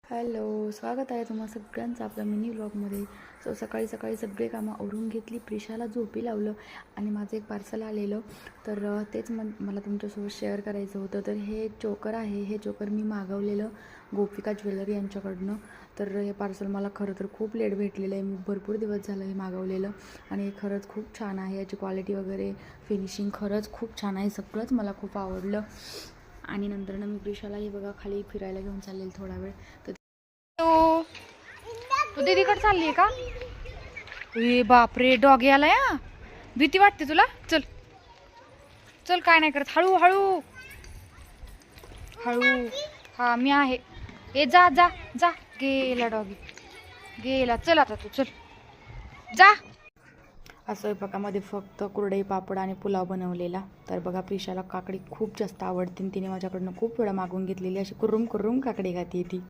Hello, स्वागत आहे तुम्हा सगळ्यांचं आपल्या मिनी व्लॉगमध्ये. सकाळी सकाळी सगळे कामं आवरून घेतली, प्रिशाला झोपी लावलं आणि माझं एक पार्सल आलेलं. तर तेच मला तुमच्यासोबत शेअर करायचं होतं. तर हे चोकर आहे, हे चोकर मी मागवलेलं गोपिका ज्वेलरी यांच्याकडनं. तर हे पार्सल मला खरं तर खूप लेट भेटलेलं आहे. मी भरपूर दिवस झालं हे मागवलेलं आणि हे खरंच खूप छान आहे. याची क्वालिटी वगैरे फिनिशिंग खरंच खूप छान आहे. सगळंच मला खूप आवडलं. आणि नंतर मी प्रिशाला हे बघा खाली फिरायला घेऊन चाललेलं थोडा वेळ. तर तू दीदीकडे चालली आहे का? ए बापरे, डॉग आलाय. भीती वाटते तुला? चल चल, काय नाही करत. हळू हळू हळू. हा, मी आहे. ए जा जा जा. गेला डॉगी, गेला. चल आता तू, चल जा. स्वयंपाकामध्ये फक्त कुरडई पापड आणि पुलाव बनवलेला. तर बघा, प्रिशाला काकडी खूप जास्त आवडते. तिने माझ्याकडनं खूप वेळा मागून घेतलेली. अशी कुर्रुम कुर्रुम काकडी खाते ती.